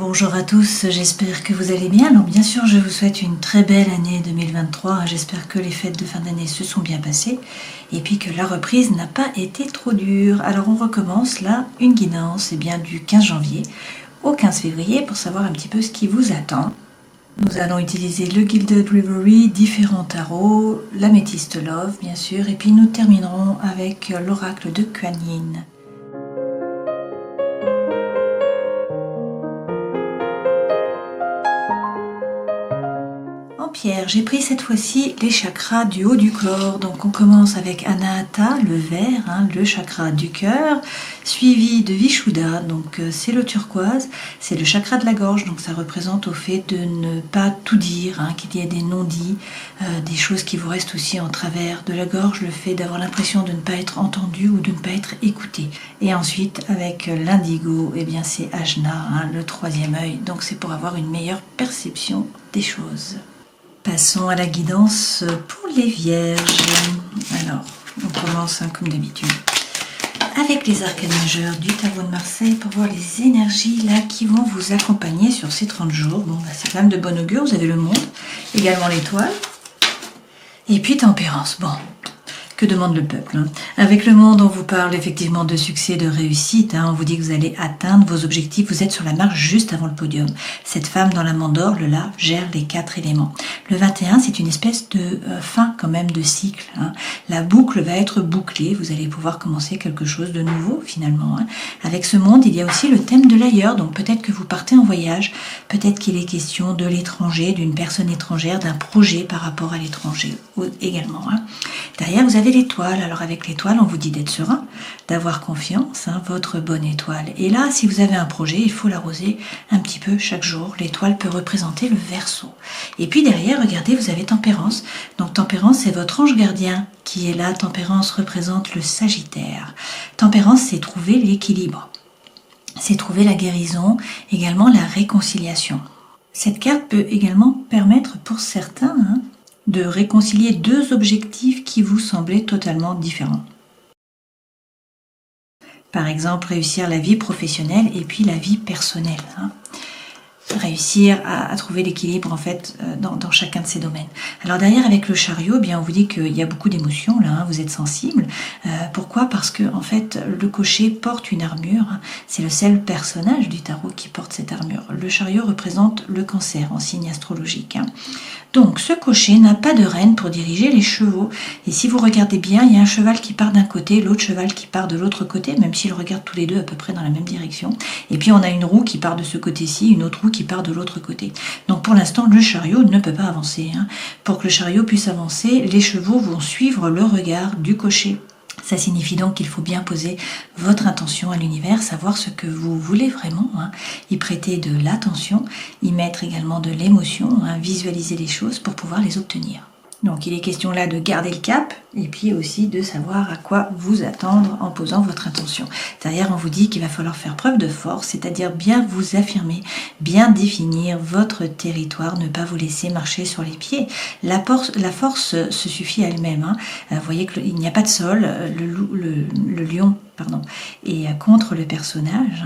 Bonjour à tous, j'espère que vous allez bien. Alors bien sûr, je vous souhaite une très belle année 2023. J'espère que les fêtes de fin d'année se sont bien passées et puis que la reprise n'a pas été trop dure. Alors on recommence là une guidance du 15 janvier au 15 février pour savoir un petit peu ce qui vous attend. Nous allons utiliser le Gilded Reverie, différents tarots, l'améthyste Love bien sûr, et puis nous terminerons avec l'oracle de Kuan Yin. Pierre, j'ai pris cette fois-ci les chakras du haut du corps. Donc on commence avec Anahata, le vert, le chakra du cœur, suivi de Vishuddha, donc c'est le turquoise, c'est le chakra de la gorge, donc ça représente au fait de ne pas tout dire, qu'il y ait des non-dits, des choses qui vous restent aussi en travers de la gorge, le fait d'avoir l'impression de ne pas être entendu ou de ne pas être écouté. Et ensuite avec l'indigo, c'est Ajna, le troisième œil, donc c'est pour avoir une meilleure perception des choses. Passons à la guidance pour les vierges. Alors, on commence comme d'habitude avec les arcanes majeurs du tarot de Marseille pour voir les énergies là qui vont vous accompagner sur ces 30 jours. Bon, c'est quand même de bon augure, vous avez le monde, également l'étoile, et puis tempérance. Bon, que demande le peuple Avec le monde, on vous parle effectivement de succès, de réussite. On vous dit que vous allez atteindre vos objectifs. Vous êtes sur la marche juste avant le podium. Cette femme dans la mandore, le là, gère les 4 éléments. Le 21, c'est une espèce de fin quand même de cycle. La boucle va être bouclée. Vous allez pouvoir commencer quelque chose de nouveau finalement. Avec ce monde, il y a aussi le thème de l'ailleurs. Donc peut-être que vous partez en voyage. Peut-être qu'il est question de l'étranger, d'une personne étrangère, d'un projet par rapport à l'étranger également. Derrière, vous avez l'étoile. Alors avec l'étoile, on vous dit d'être serein, d'avoir confiance, votre bonne étoile. Et là, si vous avez un projet, il faut l'arroser un petit peu chaque jour. L'étoile peut représenter le Verseau. Et puis derrière, regardez, vous avez Tempérance. Donc Tempérance, c'est votre ange gardien qui est là. Tempérance représente le Sagittaire. Tempérance, c'est trouver l'équilibre. C'est trouver la guérison, également la réconciliation. Cette carte peut également permettre pour certains de réconcilier 2 objectifs qui vous semblaient totalement différents. Par exemple, réussir la vie professionnelle et puis la vie personnelle. Réussir à trouver l'équilibre en fait dans chacun de ces domaines. Alors derrière avec le chariot, on vous dit qu'il y a beaucoup d'émotions là, vous êtes sensible. Pourquoi ? Parce que en fait le cocher porte une armure. C'est le seul personnage du tarot qui porte cette armure. Le chariot représente le cancer en signe astrologique. Donc ce cocher n'a pas de reine pour diriger les chevaux. Et si vous regardez bien, il y a un cheval qui part d'un côté, l'autre cheval qui part de l'autre côté, même s'ils regardent tous les deux à peu près dans la même direction. Et puis on a une roue qui part de ce côté-ci, une autre roue qui part de l'autre côté. Donc pour l'instant, le chariot ne peut pas avancer. Pour que le chariot puisse avancer, les chevaux vont suivre le regard du cocher. Ça signifie donc qu'il faut bien poser votre intention à l'univers, savoir ce que vous voulez vraiment, y prêter de l'attention, y mettre également de l'émotion, visualiser les choses pour pouvoir les obtenir. Donc il est question là de garder le cap et puis aussi de savoir à quoi vous attendre en posant votre intention. Derrière, on vous dit qu'il va falloir faire preuve de force, c'est-à-dire bien vous affirmer, bien définir votre territoire, ne pas vous laisser marcher sur les pieds. La force se suffit à elle-même. Vous voyez qu'il n'y a pas de sol, le lion et contre le personnage.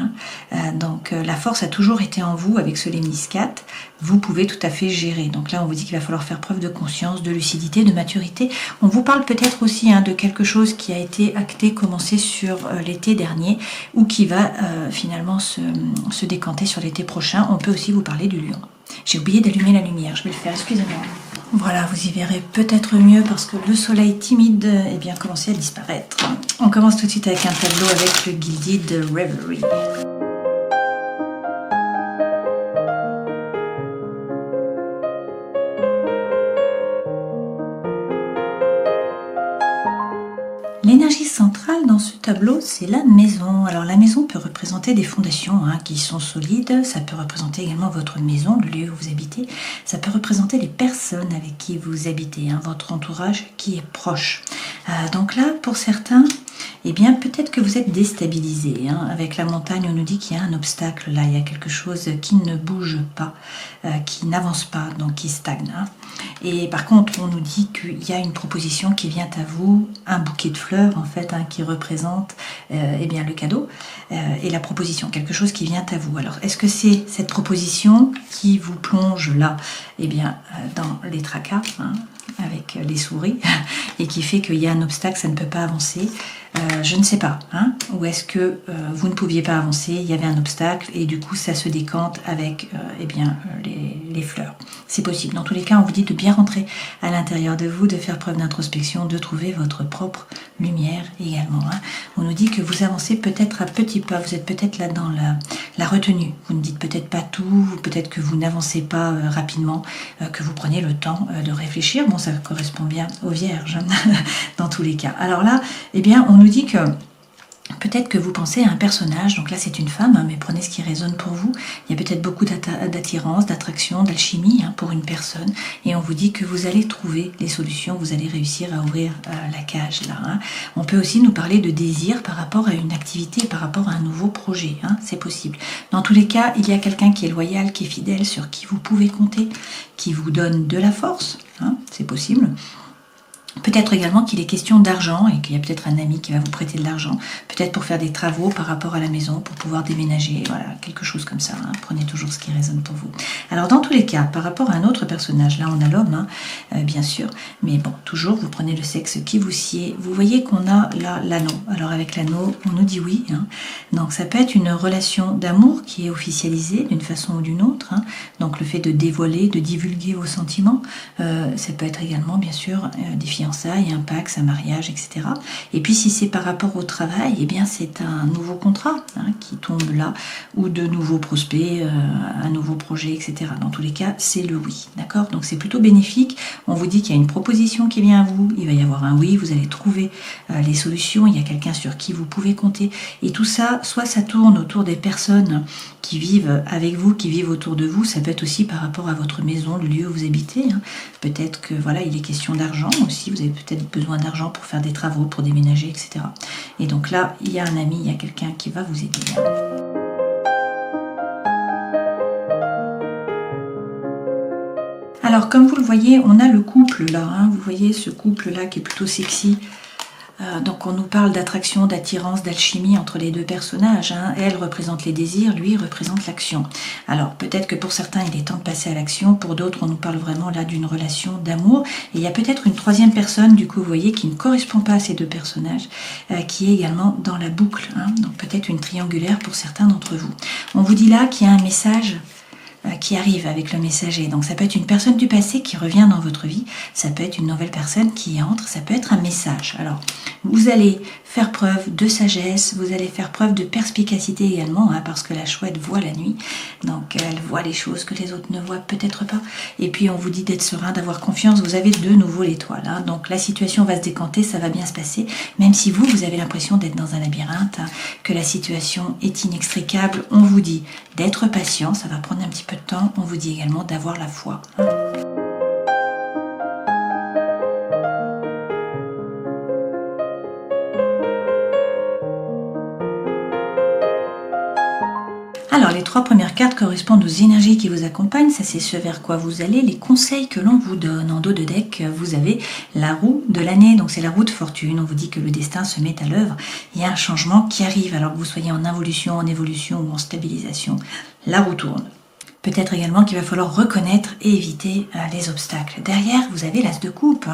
Donc la force a toujours été en vous avec ce lémiscat. Vous pouvez tout à fait gérer. Donc là, on vous dit qu'il va falloir faire preuve de conscience, de lucidité, de maturité. On vous parle peut-être aussi de quelque chose qui a été acté, commencé sur l'été dernier ou qui va finalement se décanter sur l'été prochain. On peut aussi vous parler du lion. J'ai oublié d'allumer la lumière, je vais le faire, excusez-moi. Voilà, vous y verrez peut-être mieux parce que le soleil timide commençait à disparaître. On commence tout de suite avec un tableau avec le Gilded Reverie. L'énergie centrale dans ce tableau, c'est la maison. Alors la maison peut représenter des fondations qui sont solides, ça peut représenter également votre maison, le lieu où vous habitez, ça peut représenter les personnes avec qui vous habitez, votre entourage qui est proche. Donc là, pour certains, eh bien peut-être que vous êtes déstabilisé. Avec la montagne, on nous dit qu'il y a un obstacle là, il y a quelque chose qui ne bouge pas, qui n'avance pas, donc qui stagne. Et par contre, on nous dit qu'il y a une proposition qui vient à vous, un bouquet de fleurs en fait, qui représente eh bien, le cadeau et la proposition, quelque chose qui vient à vous. Alors, est-ce que c'est cette proposition qui vous plonge là, eh bien, dans les tracas, avec les souris, et qui fait qu'il y a un obstacle, ça ne peut pas avancer? Je ne sais pas. Ou est-ce que vous ne pouviez pas avancer, il y avait un obstacle, et du coup ça se décante avec eh bien, les fleurs. C'est possible. Dans tous les cas, on vous dit de bien rentrer à l'intérieur de vous, de faire preuve d'introspection, de trouver votre propre lumière également. On nous dit que vous avancez peut-être à petits pas, vous êtes peut-être là dans la retenue. Vous ne dites peut-être pas tout, peut-être que vous n'avancez pas rapidement, que vous prenez le temps de réfléchir. Bon, ça correspond bien aux vierges, dans tous les cas. Alors là, eh bien, on nous dit que peut-être que vous pensez à un personnage, donc là c'est une femme, mais prenez ce qui résonne pour vous. Il y a peut-être beaucoup d'attirance, d'attraction, d'alchimie pour une personne, et on vous dit que vous allez trouver les solutions, vous allez réussir à ouvrir la cage là. On peut aussi nous parler de désir par rapport à une activité, par rapport à un nouveau projet, c'est possible. Dans tous les cas, il y a quelqu'un qui est loyal, qui est fidèle, sur qui vous pouvez compter, qui vous donne de la force, c'est possible. Peut-être également qu'il est question d'argent et qu'il y a peut-être un ami qui va vous prêter de l'argent, peut-être pour faire des travaux par rapport à la maison, pour pouvoir déménager, voilà, quelque chose comme ça. Prenez toujours ce qui résonne pour vous. Alors dans tous les cas, par rapport à un autre personnage, là on a l'homme, bien sûr, mais bon, toujours vous prenez le sexe qui vous sied. Vous voyez qu'on a là l'anneau. Alors avec l'anneau, on nous dit oui. Donc ça peut être une relation d'amour qui est officialisée d'une façon ou d'une autre. Donc le fait de dévoiler, de divulguer vos sentiments, ça peut être également bien sûr des fiançailles, un pax, un mariage, etc. Et puis si c'est par rapport au travail, eh bien c'est un nouveau contrat qui tombe là, ou de nouveaux prospects, un nouveau projet, etc. Dans tous les cas, c'est le oui, d'accord? Donc c'est plutôt bénéfique. On vous dit qu'il y a une proposition qui vient à vous, il va y avoir un oui, vous allez trouver les solutions, il y a quelqu'un sur qui vous pouvez compter. Et tout ça, soit ça tourne autour des personnes qui vivent avec vous, qui vivent autour de vous, ça peut être aussi par rapport à votre maison, le lieu où vous habitez. Peut-être que voilà, il est question d'argent aussi, vous avez peut-être besoin d'argent pour faire des travaux, pour déménager, etc. Et donc là, il y a un ami, il y a quelqu'un qui va vous aider. Alors comme vous le voyez, on a le couple là, vous voyez ce couple là qui est plutôt sexy. Donc on nous parle d'attraction, d'attirance, d'alchimie entre les deux personnages. Elle représente les désirs, lui représente l'action. Alors peut-être que pour certains il est temps de passer à l'action, pour d'autres on nous parle vraiment là d'une relation d'amour. Et il y a peut-être une troisième personne, du coup vous voyez, qui ne correspond pas à ces deux personnages, qui est également dans la boucle. Donc peut-être une triangulaire pour certains d'entre vous. On vous dit là qu'il y a un message qui arrive avec le messager. Donc ça peut être une personne du passé qui revient dans votre vie, ça peut être une nouvelle personne qui entre, ça peut être un message. Alors vous allez faire preuve de sagesse, vous allez faire preuve de perspicacité également, parce que la chouette voit la nuit, donc elle voit les choses que les autres ne voient peut-être pas. Et puis on vous dit d'être serein, d'avoir confiance, vous avez de nouveau l'étoile. Donc la situation va se décanter, ça va bien se passer, même si vous avez l'impression d'être dans un labyrinthe, que la situation est inextricable. On vous dit d'être patient, ça va prendre un petit peu de temps. On vous dit également d'avoir la foi. Alors les trois premières cartes correspondent aux énergies qui vous accompagnent, ça c'est ce vers quoi vous allez, les conseils que l'on vous donne. En dos de deck, vous avez la roue de l'année, donc c'est la roue de fortune. On vous dit que le destin se met à l'œuvre, il y a un changement qui arrive, alors que vous soyez en involution, en évolution ou en stabilisation, la roue tourne. Peut-être également qu'il va falloir reconnaître et éviter les obstacles. Derrière, vous avez l'as de coupe.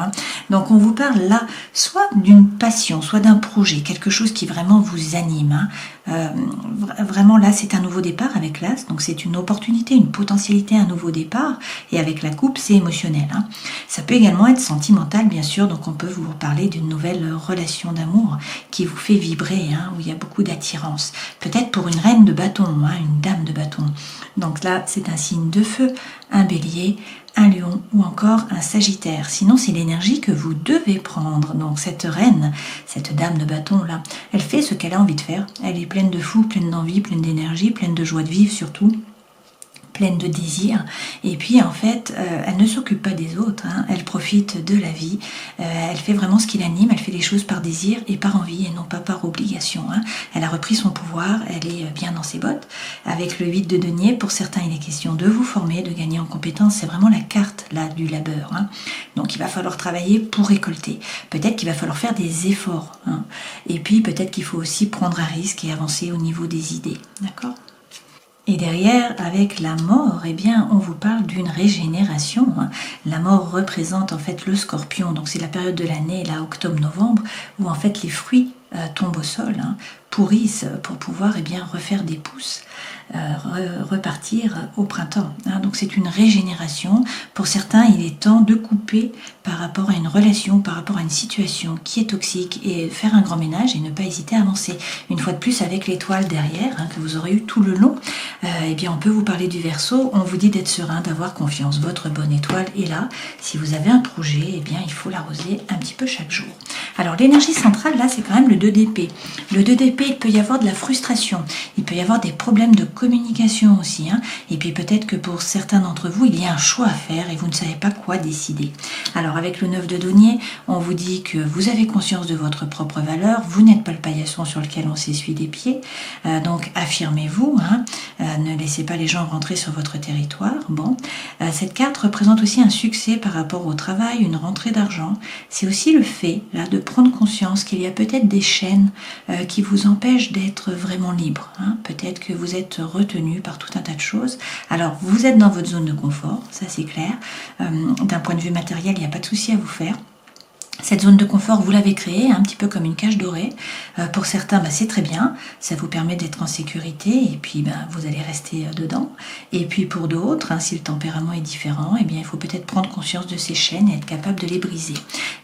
Donc on vous parle là, soit d'une passion, soit d'un projet, quelque chose qui vraiment vous anime. Vraiment là, c'est un nouveau départ avec l'as. Donc c'est une opportunité, une potentialité, un nouveau départ. Et avec la coupe, c'est émotionnel. Ça peut également être sentimental, bien sûr. Donc on peut vous parler d'une nouvelle relation d'amour qui vous fait vibrer, où il y a beaucoup d'attirance. Peut-être pour une reine de bâton, une dame de bâton. Donc là, c'est un signe de feu, un bélier, un lion ou encore un sagittaire. Sinon, c'est l'énergie que vous devez prendre. Donc cette reine, cette dame de bâton là, elle fait ce qu'elle a envie de faire. Elle est pleine de fou, pleine d'envie, pleine d'énergie, pleine de joie de vivre surtout. pleine de désir, et puis en fait elle ne s'occupe pas des autres, hein. Elle profite de la vie, elle fait vraiment ce qui l'anime, elle fait les choses par désir et par envie et non pas par obligation, hein. Elle a repris son pouvoir, elle est bien dans ses bottes. Avec le 8 de denier, pour certains il est question de vous former, de gagner en compétences, c'est vraiment la carte là du labeur, hein. Donc il va falloir travailler pour récolter, peut-être qu'il va falloir faire des efforts, hein. Et puis peut-être qu'il faut aussi prendre un risque et avancer au niveau des idées, d'accord ? Et derrière, avec la mort, eh bien, on vous parle d'une régénération, hein. La mort représente en fait le scorpion, donc c'est la période de l'année, là, octobre-novembre, où en fait les fruits tombent au sol, hein, pourrissent pour pouvoir bien refaire des pousses, repartir au printemps, hein. Donc c'est une régénération. Pour certains, il est temps de couper par rapport à une relation, par rapport à une situation qui est toxique et faire un grand ménage et ne pas hésiter à avancer. Une fois de plus, avec l'étoile derrière, hein, que vous aurez eu tout le long, eh bien on peut vous parler du Verseau. On vous dit d'être serein, d'avoir confiance. Votre bonne étoile est là. Si vous avez un projet, eh bien il faut l'arroser un petit peu chaque jour. Alors l'énergie centrale, là, c'est quand même le 2 d'épée. Le 2 d'épée, il peut y avoir de la frustration. Il peut y avoir des problèmes de communication aussi, hein. Et puis peut-être que pour certains d'entre vous, il y a un choix à faire et vous ne savez pas quoi décider. Alors avec le 9 de denier, on vous dit que vous avez conscience de votre propre valeur. Vous n'êtes pas le paillasson sur lequel on s'essuie des pieds. Donc affirmez-vous, hein. Ne laissez pas les gens rentrer sur votre territoire. Bon, cette carte représente aussi un succès par rapport au travail, une rentrée d'argent. C'est aussi le fait là de prendre conscience qu'il y a peut-être des chaînes qui vous empêchent d'être vraiment libre, hein. Peut-être que vous êtes retenu par tout un tas de choses. Alors vous êtes dans votre zone de confort, ça c'est clair. D'un point de vue matériel, il n'y a pas de souci à vous faire. Cette zone de confort, vous l'avez créée, un petit peu comme une cage dorée. Pour certains, c'est très bien, ça vous permet d'être en sécurité et puis vous allez rester dedans. Et puis pour d'autres, hein, si le tempérament est différent, eh bien, il faut peut-être prendre conscience de ces chaînes et être capable de les briser.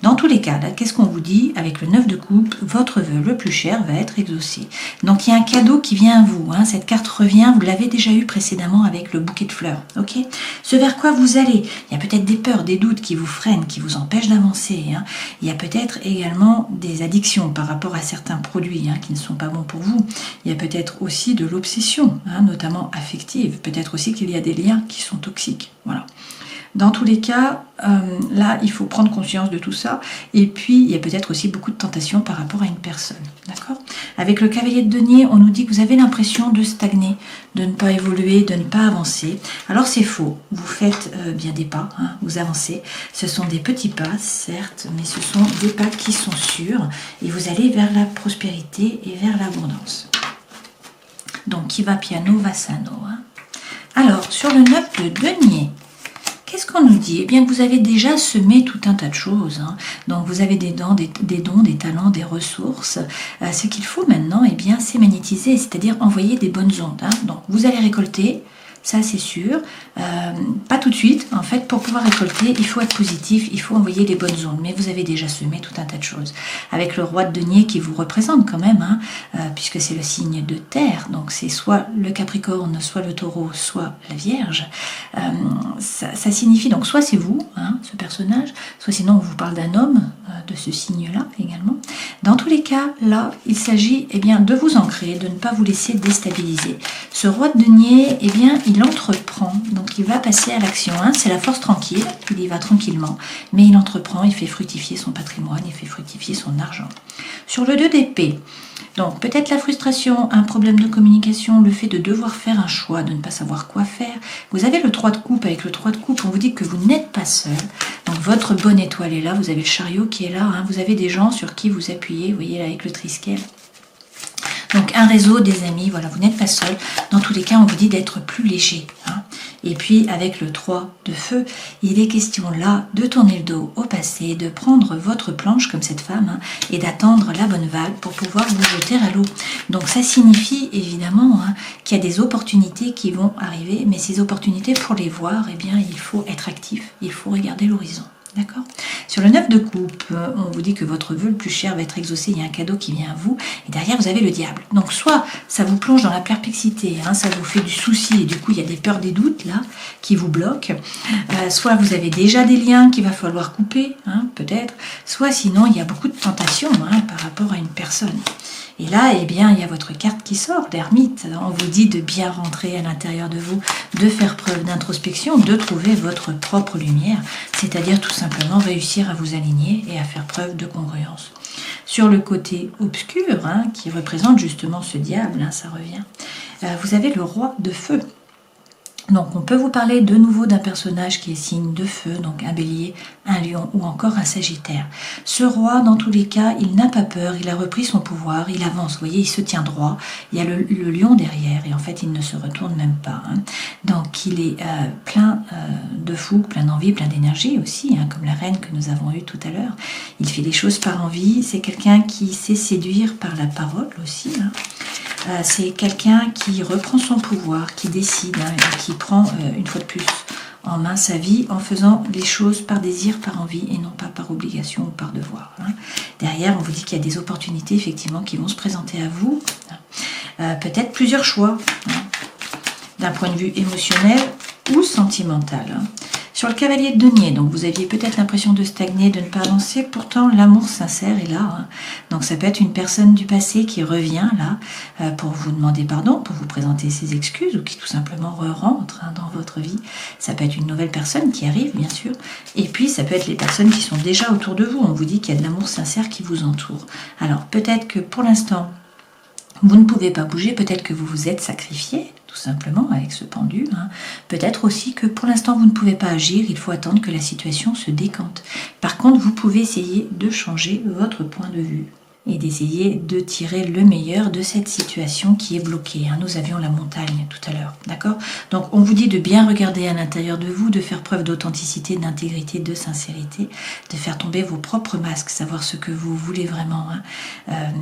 Dans tous les cas, là, qu'est-ce qu'on vous dit? Avec le 9 de coupe, votre vœu le plus cher va être exaucé. Donc il y a un cadeau qui vient à vous, hein. Cette carte revient, vous l'avez déjà eu précédemment avec le bouquet de fleurs. Ok, ce vers quoi vous allez, il y a peut-être des peurs, des doutes qui vous freinent, qui vous empêchent d'avancer, hein. Il y a peut-être également des addictions par rapport à certains produits, hein, qui ne sont pas bons pour vous. Il y a peut-être aussi de l'obsession, hein, notamment affective. Peut-être aussi qu'il y a des liens qui sont toxiques. Voilà. Dans tous les cas, là, il faut prendre conscience de tout ça. Et puis, il y a peut-être aussi beaucoup de tentations par rapport à une personne. D'accord ? Avec le cavalier de denier, on nous dit que vous avez l'impression de stagner, de ne pas évoluer, de ne pas avancer. Alors, c'est faux. Vous faites bien des pas, hein, vous avancez. Ce sont des petits pas, certes, mais ce sont des pas qui sont sûrs. Et vous allez vers la prospérité et vers l'abondance. Donc, qui va piano, va sano. Hein. Alors, sur le 9 de denier, qu'est-ce qu'on nous dit? Eh bien, que vous avez déjà semé tout un tas de choses, hein. Donc, vous avez des dons, des talents, des ressources. Ce qu'il faut maintenant, eh bien, c'est magnétiser, c'est-à-dire envoyer des bonnes ondes, hein. Donc, vous allez récolter, ça c'est sûr. Pas tout de suite, en fait, pour pouvoir récolter, il faut être positif, il faut envoyer les bonnes ondes. Mais vous avez déjà semé tout un tas de choses. Avec le roi de denier qui vous représente quand même, hein, puisque c'est le signe de terre, donc c'est soit le Capricorne, soit le Taureau, soit la Vierge. Ça signifie donc soit c'est vous, hein, ce personnage, soit sinon on vous parle d'un homme de ce signe-là également. Dans tous les cas, là, il s'agit bien de vous ancrer, de ne pas vous laisser déstabiliser. Ce roi de denier, bien, il entreprend, donc il va passer à l'action. Hein. C'est la force tranquille, il y va tranquillement, mais il entreprend, il fait fructifier son patrimoine, il fait fructifier son argent. Sur le 2 d'épée, donc peut-être la frustration, un problème de communication, le fait de devoir faire un choix, de ne pas savoir quoi faire. Vous avez le 3 de coupe, avec le 3 de coupe, on vous dit que vous n'êtes pas seul. Donc votre bonne étoile est là, vous avez le chariot qui est là, hein. Vous avez des gens sur qui vous appuyez, vous voyez là avec le triskel. Donc un réseau, des amis, voilà, vous n'êtes pas seul. Dans tous les cas, on vous dit d'être plus léger, hein. Et puis avec le 3 de feu, il est question là de tourner le dos au passé, de prendre votre planche comme cette femme, hein, et d'attendre la bonne vague pour pouvoir vous jeter à l'eau. Donc ça signifie évidemment, hein, qu'il y a des opportunités qui vont arriver, mais ces opportunités, pour les voir, eh bien, il faut être actif, il faut regarder l'horizon. D'accord ? Sur le 9 de coupe, on vous dit que votre vœu le plus cher va être exaucé, il y a un cadeau qui vient à vous, et derrière vous avez le diable. Donc soit ça vous plonge dans la perplexité, hein, ça vous fait du souci, et du coup il y a des peurs, des doutes là, qui vous bloquent, soit vous avez déjà des liens qu'il va falloir couper, hein, peut-être, soit sinon il y a beaucoup de tentations, hein, par rapport à une personne. Et là, eh bien, il y a votre carte qui sort, l'ermite. On vous dit de bien rentrer à l'intérieur de vous, de faire preuve d'introspection, de trouver votre propre lumière, c'est-à-dire tout simplement réussir à vous aligner et à faire preuve de congruence. Sur le côté obscur, qui représente justement ce diable, ça revient, vous avez le roi de feu. Donc on peut vous parler de nouveau d'un personnage qui est signe de feu, donc un bélier, un lion ou encore un sagittaire. Ce roi, dans tous les cas, il n'a pas peur, il a repris son pouvoir, il avance, vous voyez, il se tient droit, il y a le lion derrière et en fait il ne se retourne même pas. Donc il est plein de fougue, plein d'envie, plein d'énergie aussi, comme la reine que nous avons eue tout à l'heure. Il fait des choses par envie, c'est quelqu'un qui sait séduire par la parole aussi. C'est quelqu'un qui reprend son pouvoir, qui décide et qui prend une fois de plus en main sa vie en faisant les choses par désir, par envie et non pas par obligation ou par devoir. Derrière, on vous dit qu'il y a des opportunités effectivement qui vont se présenter à vous. Peut-être plusieurs choix d'un point de vue émotionnel ou sentimental. Sur le cavalier de denier, donc vous aviez peut-être l'impression de stagner, de ne pas avancer, pourtant l'amour sincère est là. Donc ça peut être une personne du passé qui revient là pour vous demander pardon, pour vous présenter ses excuses ou qui tout simplement rentre dans votre vie. Ça peut être une nouvelle personne qui arrive bien sûr. Et puis ça peut être les personnes qui sont déjà autour de vous. On vous dit qu'il y a de l'amour sincère qui vous entoure. Alors peut-être que pour l'instant, vous ne pouvez pas bouger, peut-être que vous vous êtes sacrifié, tout simplement, avec ce pendu. Peut-être aussi que pour l'instant, vous ne pouvez pas agir, il faut attendre que la situation se décante. Par contre, vous pouvez essayer de changer votre point de vue et d'essayer de tirer le meilleur de cette situation qui est bloquée. Nous avions la montagne tout à l'heure, d'accord? Donc on vous dit de bien regarder à l'intérieur de vous, de faire preuve d'authenticité, d'intégrité, de sincérité, de faire tomber vos propres masques, savoir ce que vous voulez vraiment,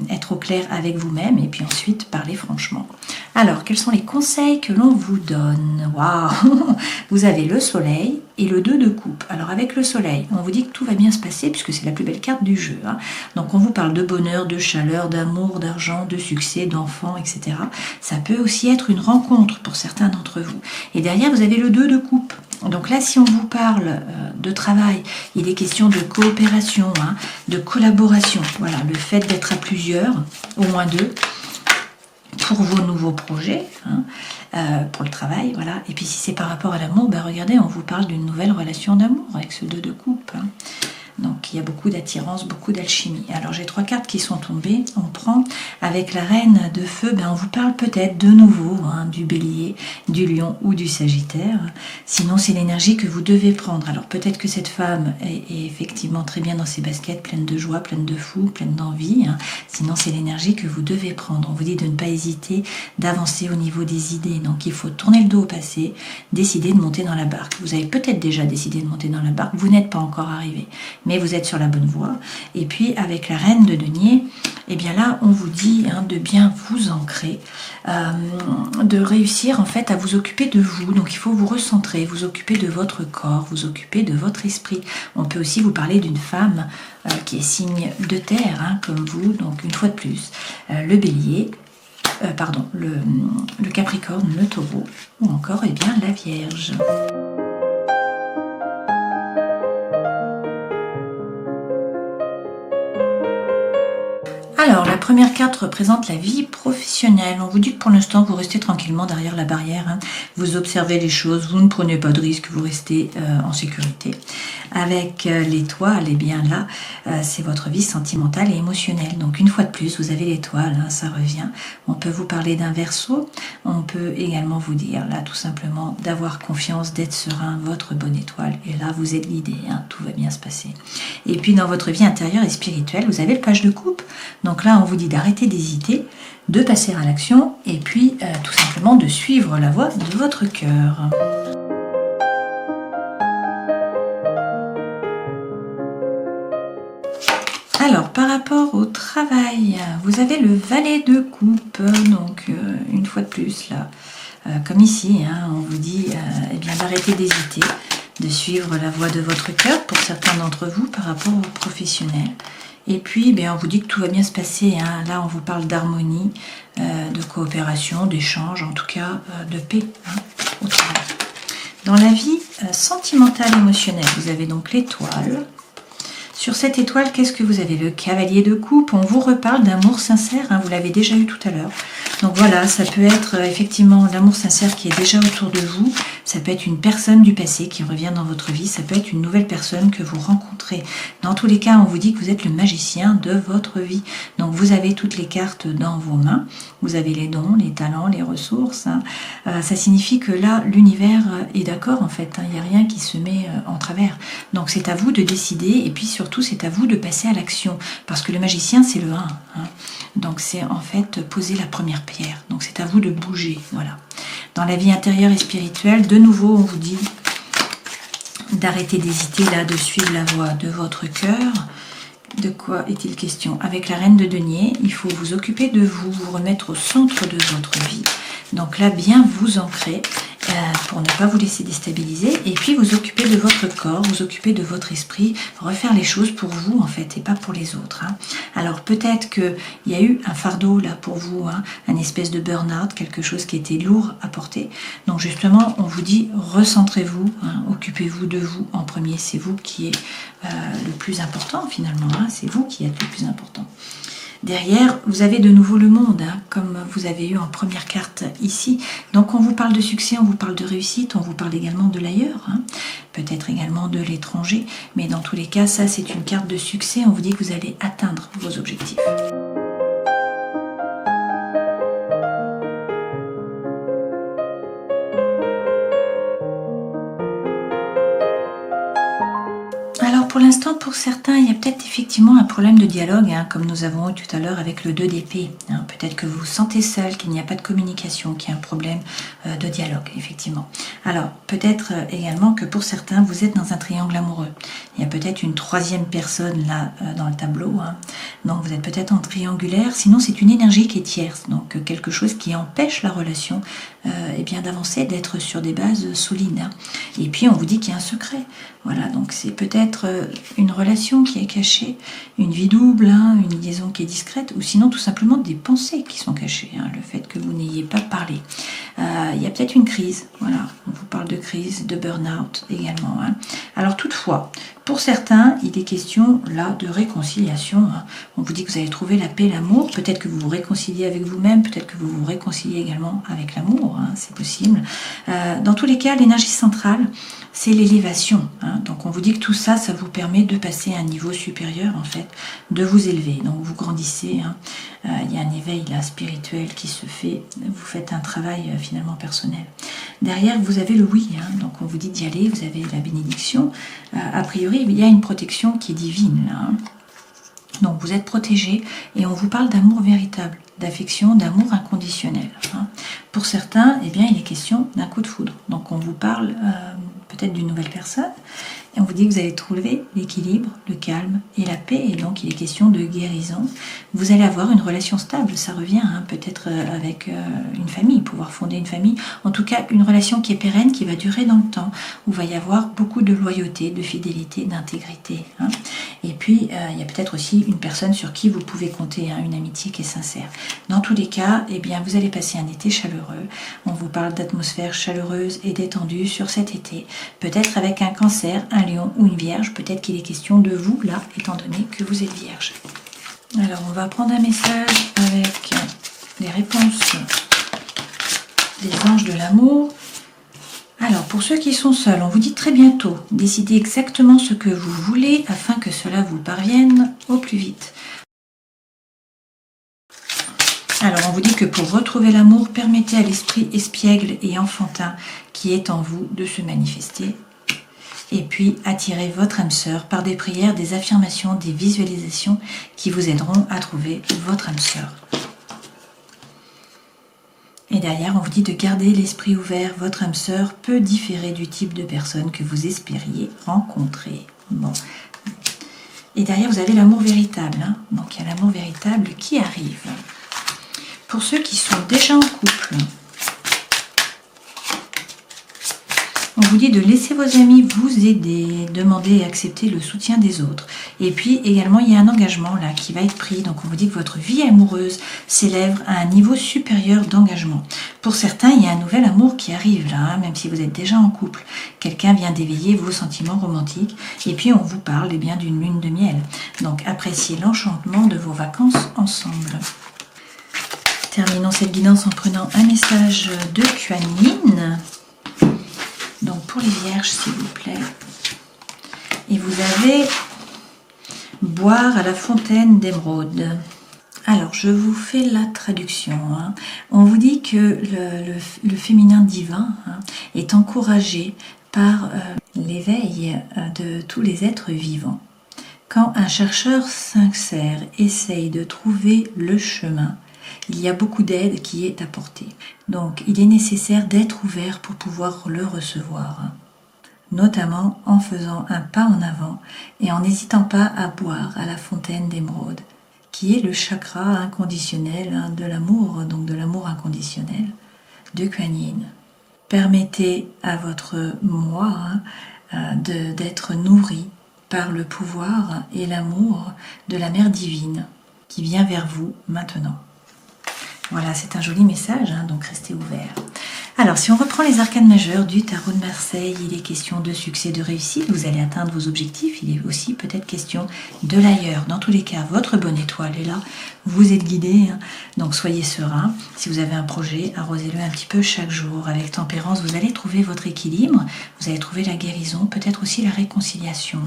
être au clair avec vous-même et puis ensuite parler franchement. Alors, quels sont les conseils que l'on vous donne? Waouh! Vous avez le soleil et le 2 de coupe. Alors avec le soleil, on vous dit que tout va bien se passer puisque c'est la plus belle carte du jeu. Donc on vous parle de bonheur, de chaleur, d'amour, d'argent, de succès, d'enfants, etc. Ça peut aussi être une rencontre pour certains d'entre vous. Et derrière, vous avez le 2 de coupe. Donc là, si on vous parle de travail, il est question de coopération, de collaboration. Voilà, le fait d'être à plusieurs, au moins 2, pour vos nouveaux projets, pour le travail, voilà. Et puis si c'est par rapport à l'amour, regardez, on vous parle d'une nouvelle relation d'amour avec ce 2 de coupe. Donc il y a beaucoup d'attirance, beaucoup d'alchimie. Alors j'ai 3 cartes qui sont tombées. On prend avec la reine de feu, on vous parle peut-être de nouveau du bélier, du lion ou du sagittaire. Sinon c'est l'énergie que vous devez prendre. Alors peut-être que cette femme est effectivement très bien dans ses baskets, pleine de joie, pleine de fou, pleine d'envie. Sinon c'est l'énergie que vous devez prendre. On vous dit de ne pas hésiter, d'avancer au niveau des idées. Donc il faut tourner le dos au passé, décider de monter dans la barque. Vous avez peut-être déjà décidé de monter dans la barque, vous n'êtes pas encore arrivé. Mais vous êtes sur la bonne voie. Et puis avec la reine de denier, et bien là on vous dit de bien vous ancrer, de réussir en fait à vous occuper de vous. Donc il faut vous recentrer, vous occuper de votre corps, vous occuper de votre esprit. On peut aussi vous parler d'une femme qui est signe de terre, comme vous. Donc une fois de plus, le bélier, le capricorne, le taureau ou encore la vierge. Alors, la première carte représente la vie professionnelle. On vous dit que pour l'instant, vous restez tranquillement derrière la barrière. Vous observez les choses, vous ne prenez pas de risques, vous restez en sécurité. Avec l'étoile, bien là, c'est votre vie sentimentale et émotionnelle. Donc, une fois de plus, vous avez l'étoile, ça revient. On peut vous parler d'un Verseau. On peut également vous dire, là, tout simplement, d'avoir confiance, d'être serein, votre bonne étoile. Et là, vous êtes guidé, tout va bien se passer. Et puis, dans votre vie intérieure et spirituelle, vous avez le page de coupe. Donc là, on vous dit d'arrêter d'hésiter, de passer à l'action et puis tout simplement de suivre la voie de votre cœur. Alors, par rapport au travail, vous avez le valet de coupe. Donc, une fois de plus, là, comme ici, on vous dit d'arrêter d'hésiter, de suivre la voie de votre cœur pour certains d'entre vous par rapport aux professionnels. Et puis, on vous dit que tout va bien se passer. Là, on vous parle d'harmonie, de coopération, d'échange, en tout cas de paix au travail. Dans la vie sentimentale émotionnelle, vous avez donc l'étoile. Sur cette étoile, qu'est-ce que vous avez? Le cavalier de coupe, on vous reparle d'amour sincère, hein, vous l'avez déjà eu tout à l'heure. Donc voilà, ça peut être effectivement l'amour sincère qui est déjà autour de vous, ça peut être une personne du passé qui revient dans votre vie, ça peut être une nouvelle personne que vous rencontrez. Dans tous les cas, on vous dit que vous êtes le magicien de votre vie. Donc vous avez toutes les cartes dans vos mains, vous avez les dons, les talents, les ressources. Hein. Ça signifie que là, l'univers est d'accord en fait, hein, il n'y a rien qui se met en travers. Donc c'est à vous de décider et puis surtout c'est à vous de passer à l'action. Parce que le magicien c'est le 1. Hein. Donc c'est en fait poser la première pierre. Donc c'est à vous de bouger. Voilà. Dans la vie intérieure et spirituelle, de nouveau on vous dit d'arrêter d'hésiter là, de suivre la voie de votre cœur. De quoi est-il question? Avec la reine de denier, il faut vous occuper de vous, vous remettre au centre de votre vie. Donc là, bien vous ancrer pour ne pas vous laisser déstabiliser. Et puis vous occuper de votre corps, vous occuper de votre esprit, refaire les choses pour vous en fait et pas pour les autres. Hein. Alors peut-être qu'il y a eu un fardeau là pour vous, hein, un espèce de burn-out, quelque chose qui était lourd à porter. Donc justement, on vous dit recentrez-vous, hein, occupez-vous de vous en premier. C'est vous qui est le plus important finalement. Hein, c'est vous qui êtes le plus important. Derrière, vous avez de nouveau le monde, hein, comme vous avez eu en première carte ici. Donc on vous parle de succès, on vous parle de réussite, on vous parle également de l'ailleurs, hein, peut-être également de l'étranger. Mais dans tous les cas, ça c'est une carte de succès, on vous dit que vous allez atteindre vos objectifs. Alors pour l'instant, pour certains, il y a peut-être effectivement un problème de dialogue, hein, comme nous avons eu tout à l'heure avec le 2 d'épée. Hein. Peut-être que vous vous sentez seul, qu'il n'y a pas de communication, qu'il y a un problème de dialogue, effectivement. Alors peut-être également que pour certains, vous êtes dans un triangle amoureux. Il y a peut-être une troisième personne là dans le tableau. Hein. Donc vous êtes peut-être en triangulaire, sinon c'est une énergie qui est tierce, donc quelque chose qui empêche la relation eh bien d'avancer, d'être sur des bases solides. Hein. Et puis on vous dit qu'il y a un secret. Voilà, donc c'est peut-être une relation qui est cachée, une vie double, hein, une liaison qui est discrète, ou sinon tout simplement des pensées qui sont cachées, hein, le fait que vous n'ayez pas parlé. Il y a peut-être une crise, voilà, on vous parle de crise, de burn-out également. Hein. Alors toutefois, pour certains, il est question là de réconciliation. Hein. On vous dit que vous allez trouver la paix, l'amour, peut-être que vous vous réconciliez avec vous-même, peut-être que vous vous réconciliez également avec l'amour, hein, c'est possible. Dans tous les cas, l'énergie centrale, c'est l'élévation. Hein. Donc on vous dit que tout ça, ça vous permet de passer à un niveau supérieur en fait, de vous élever. Donc vous grandissez, hein. Il y a un éveil là spirituel qui se fait, vous faites un travail finalement personnel. Derrière vous avez le oui, hein. Donc on vous dit d'y aller, vous avez la bénédiction. A priori il y a une protection qui est divine là. Hein. Donc vous êtes protégé et on vous parle d'amour véritable, d'affection, d'amour inconditionnel. Hein. Pour certains, eh bien, il est question d'un coup de foudre. Donc on vous parle peut-être d'une nouvelle personne et on vous dit que vous allez trouver l'équilibre, le calme et la paix. Et donc il est question de guérison. Vous allez avoir une relation stable, ça revient hein, peut-être avec une famille, pouvoir fonder une famille. En tout cas, une relation qui est pérenne, qui va durer dans le temps, où il va y avoir beaucoup de loyauté, de fidélité, d'intégrité. Hein. Et puis, il y a peut-être aussi une personne sur qui vous pouvez compter, hein, une amitié qui est sincère. Dans tous les cas, eh bien, vous allez passer un été chaleureux. On vous parle d'atmosphère chaleureuse et détendue sur cet été. Peut-être avec un cancer, un lion ou une vierge. Peut-être qu'il est question de vous, là, étant donné que vous êtes vierge. Alors, on va prendre un message avec les réponses des anges de l'amour. Alors, pour ceux qui sont seuls, on vous dit très bientôt, décidez exactement ce que vous voulez afin que cela vous parvienne au plus vite. Alors, on vous dit que pour retrouver l'amour, permettez à l'esprit espiègle et enfantin qui est en vous de se manifester. Et puis, attirez votre âme sœur par des prières, des affirmations, des visualisations qui vous aideront à trouver votre âme sœur. Et derrière, on vous dit de garder l'esprit ouvert. Votre âme sœur peut différer du type de personne que vous espériez rencontrer. Bon. Et derrière, vous avez l'amour véritable. Hein. Donc, il y a l'amour véritable qui arrive. Pour ceux qui sont déjà en couple, on vous dit de laisser vos amis vous aider, demander et accepter le soutien des autres. Et puis également, il y a un engagement là qui va être pris. Donc on vous dit que votre vie amoureuse s'élève à un niveau supérieur d'engagement. Pour certains, il y a un nouvel amour qui arrive là, même si vous êtes déjà en couple. Quelqu'un vient d'éveiller vos sentiments romantiques. Et puis on vous parle bien d'une lune de miel. Donc appréciez l'enchantement de vos vacances ensemble. Terminons cette guidance en prenant un message de Kuan Yin. Donc pour les vierges, s'il vous plaît. Et vous avez boire à la fontaine d'émeraude. Alors, je vous fais la traduction. On vous dit que le féminin divin est encouragé par l'éveil de tous les êtres vivants. Quand un chercheur sincère essaye de trouver le chemin, il y a beaucoup d'aide qui est apportée. Donc, il est nécessaire d'être ouvert pour pouvoir le recevoir. Notamment en faisant un pas en avant et en n'hésitant pas à boire à la fontaine d'émeraude, qui est le chakra inconditionnel de l'amour, donc de l'amour inconditionnel de Kuan Yin. Permettez à votre moi d'être nourri par le pouvoir et l'amour de la Mère divine qui vient vers vous maintenant. Voilà, c'est un joli message, donc restez ouverts. Alors, si on reprend les arcanes majeurs du tarot de Marseille, il est question de succès, de réussite, vous allez atteindre vos objectifs, il est aussi peut-être question de l'ailleurs. Dans tous les cas, votre bonne étoile est là, vous êtes guidé, donc soyez serein. Si vous avez un projet, arrosez-le un petit peu chaque jour. Avec tempérance, vous allez trouver votre équilibre, vous allez trouver la guérison, peut-être aussi la réconciliation.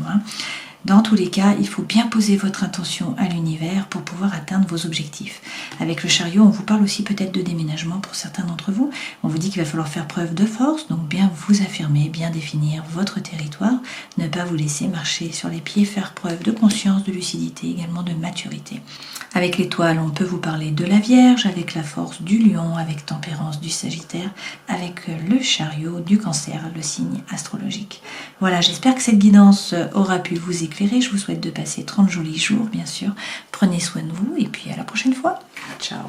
Dans tous les cas, il faut bien poser votre intention à l'univers pour pouvoir atteindre vos objectifs. Avec le chariot, on vous parle aussi peut-être de déménagement pour certains d'entre vous. On vous dit qu'il va falloir faire preuve de force, donc bien vous affirmer, bien définir votre territoire, ne pas vous laisser marcher sur les pieds, faire preuve de conscience, de lucidité, également de maturité. Avec l'étoile, on peut vous parler de la Vierge, avec la force du Lion, avec tempérance du Sagittaire, avec le chariot du Cancer, le signe astrologique. Voilà, j'espère que cette guidance aura pu vous éclairer. Je vous souhaite de passer 30 jolis jours, bien sûr. Prenez soin de vous et puis à la prochaine fois. Ciao.